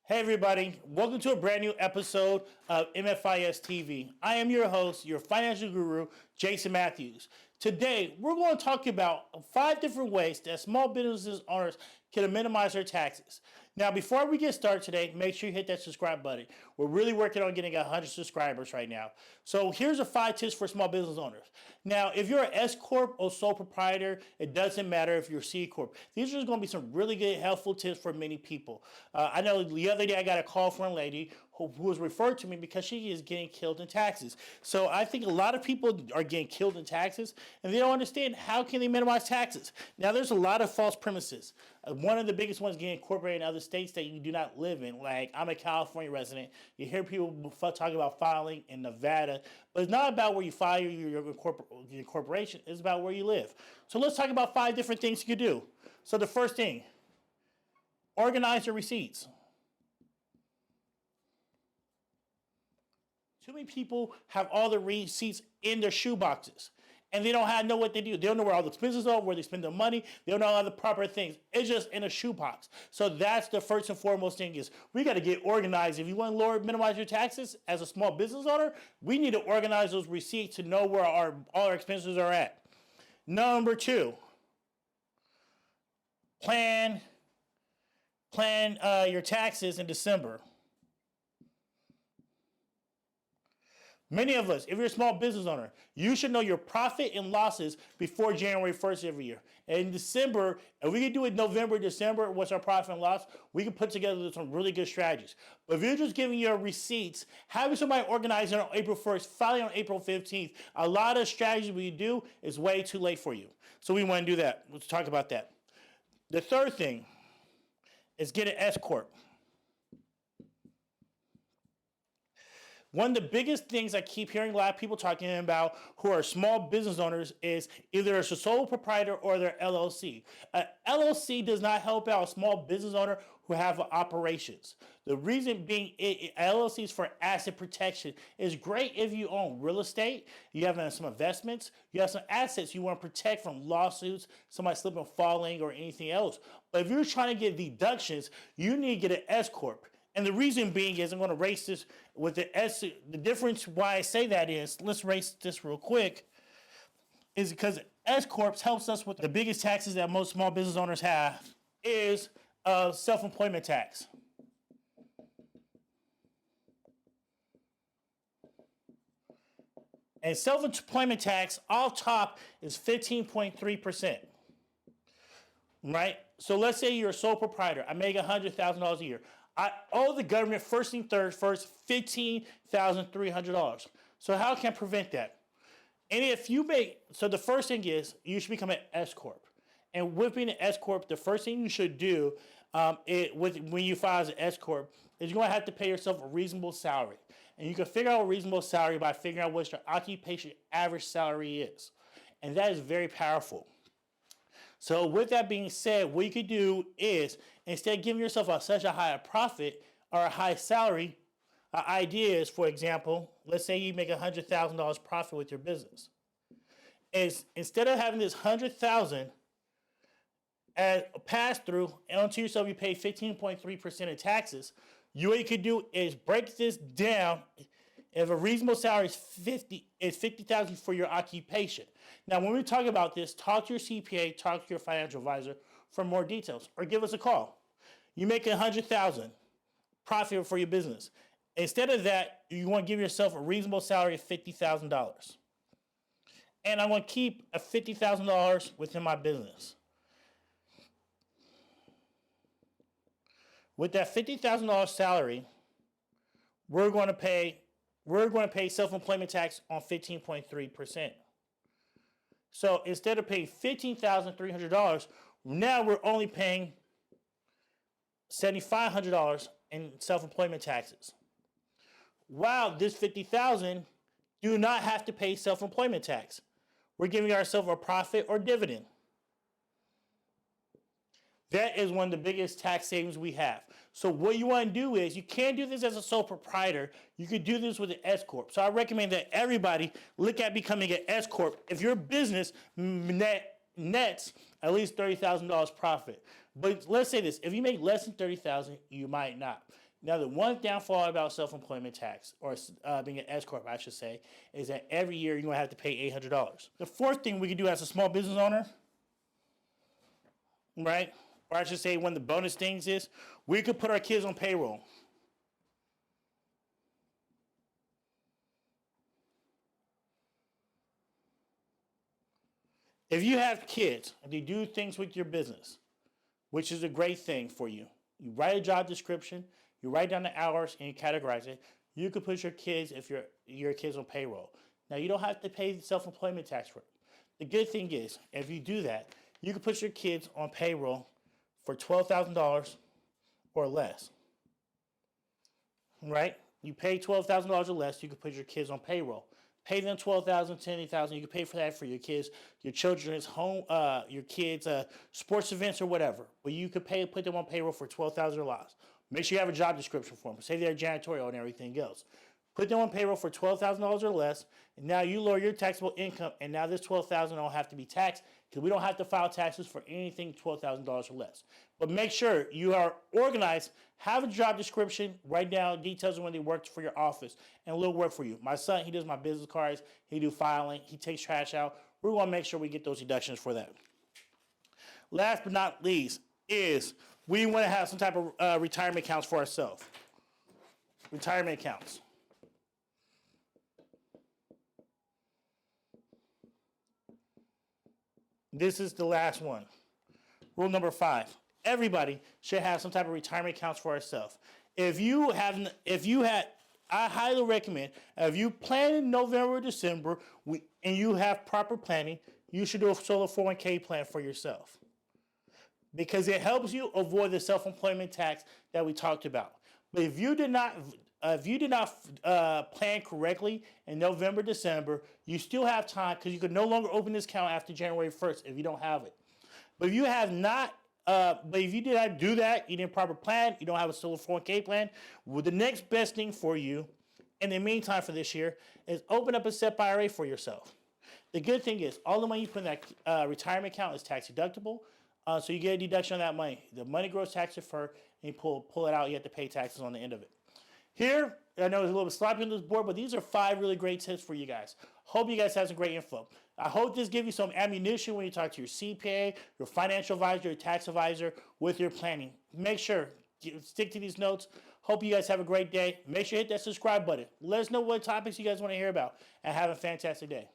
Hey everybody, welcome to a brand new episode of MFISTV. I am your host, your financial guru, Jason Matthews. Today, we're going to talk about 5 different ways that small business owners can minimize their taxes. Now, before we get started today, make sure you hit that subscribe button. We're really working on getting 100 subscribers right now. So here's the 5 tips for small business owners. Now, if you're an S-Corp or sole proprietor, it doesn't matter if you're C-Corp. These are going to be some really good, helpful tips for many people. I know the other day I got a call from a lady who was referred to me because she is getting killed in taxes. So I think a lot of people are getting killed in taxes, and they don't understand how can they minimize taxes. Now, there's a lot of false premises. One of the biggest ones getting incorporated in other states that you do not live in. Like, I'm a California resident. You hear people talking about filing in Nevada, but it's not about where you file your incorporation. It's about where you live. So let's talk about 5 different things you can do. So the first thing, organize your receipts. Too many people have all the receipts in their shoe boxes, and they don't know what they do. They don't know where all the expenses are, where they spend their money. They don't know all the proper things. It's just in a shoe box. So that's the first and foremost thing is we got to get organized. If you want to minimize your taxes as a small business owner, we need to organize those receipts to know where all our expenses are at. Number 2, plan your taxes in December. Many of us, if you're a small business owner, you should know your profit and losses before January 1st every year. And in December, if we can do it November, December, what's our profit and loss, we can put together some really good strategies. But if you're just giving your receipts, having somebody organize it on April 1st, filing on April 15th, a lot of strategies we do is way too late for you. So we want to do that. Let's talk about that. The third thing is get an S-Corp. One of the biggest things I keep hearing a lot of people talking about who are small business owners is either a sole proprietor or their LLC. LLC does not help out a small business owner who have operations. The reason being, LLC is for asset protection. It's great if you own real estate, you have some investments, you have some assets you want to protect from lawsuits, somebody slipping, falling, or anything else. But if you're trying to get deductions, you need to get an S-Corp. And the reason being is I'm going to race this with the S. The difference why I say that is, let's race this real quick, is because S-Corp helps us with the biggest taxes that most small business owners have is self-employment tax. And self-employment tax off top is 15.3%. Right? So let's say you're a sole proprietor. I make $100,000 a year. I owe the government first $15,300. So how can I prevent that? And if you so the first thing is you should become an S-Corp. And with being an S-Corp, the first thing you should do when you file as an S-Corp is you're going to have to pay yourself a reasonable salary. And you can figure out a reasonable salary by figuring out what your occupation average salary is. And that is very powerful. So with that being said, what you could do is instead of giving yourself such a high profit or a high salary, idea is, for example, let's say you make $100,000 profit with your business. Is instead of having this $100,000 as a pass through and onto yourself, you pay 15.3% in taxes. What you could do is break this down. If a reasonable salary is $50,000 for your occupation. Now, when we talk about this, talk to your CPA, talk to your financial advisor for more details, or give us a call. You make $100,000 profit for your business. Instead of that, you want to give yourself a reasonable salary of $50,000. And I want to keep a $50,000 within my business. With that $50,000 salary, we're going to pay self-employment tax on 15.3%. So instead of paying $15,300, now we're only paying $7,500 in self-employment taxes. Wow, this $50,000 do not have to pay self-employment tax. We're giving ourselves a profit or dividend. That is one of the biggest tax savings we have. So what you want to do is, you can't do this as a sole proprietor. You could do this with an S-Corp. So I recommend that everybody look at becoming an S-Corp. If your business nets at least $30,000 profit. But let's say this, if you make less than $30,000, you might not. Now, the one downfall about self-employment tax, or being an S-Corp, I should say, is that every year you're going to have to pay $800. The fourth thing we can do as a small business owner, right, or I should say one of the bonus things is, we could put our kids on payroll. If you have kids and they do things with your business, which is a great thing for you, you write a job description, you write down the hours, and you categorize it. You could put your kids, if your kids on payroll. Now, you don't have to pay self-employment tax for it. The good thing is, if you do that, you can put your kids on payroll for $12,000 or less. Right? You pay $12,000 or less, you can put your kids on payroll. Pay them $12,000, $10,000. You can pay for that for your kids, your children's home, your kids' sports events or whatever. But you could put them on payroll for $12,000 or less. Make sure you have a job description for them. Say they're janitorial and everything else. Put them on payroll for $12,000 or less, and now you lower your taxable income, and now this $12,000 don't have to be taxed because we don't have to file taxes for anything $12,000 or less. But make sure you are organized, have a job description, write down details of when they work for your office, and a little work for you. My son, he does my business cards, he do filing, he takes trash out. We want to make sure we get those deductions for that. Last but not least is we want to have some type of retirement accounts for ourselves. Retirement accounts. This is the last one. Rule number 5. Everybody should have some type of retirement accounts for ourselves. I highly recommend, if you plan in November or December, and you have proper planning, you should do a solo 401k plan for yourself. Because it helps you avoid the self-employment tax that we talked about. But if you did not plan correctly in November, December, you still have time because you could no longer open this account after January 1st if you don't have it. But if you have not, if you did not do that, you didn't proper plan, you don't have a solo 401k plan, well, the next best thing for you in the meantime for this year is open up a SEP IRA for yourself. The good thing is all the money you put in that retirement account is tax deductible. So you get a deduction on that money. The money grows tax deferred, and you pull it out, you have to pay taxes on the end of it. Here, I know it's a little bit sloppy on this board, but these are 5 really great tips for you guys. Hope you guys have some great info. I hope this gives you some ammunition when you talk to your CPA, your financial advisor, your tax advisor with your planning. Make sure, stick to these notes. Hope you guys have a great day. Make sure you hit that subscribe button. Let us know what topics you guys want to hear about, and have a fantastic day.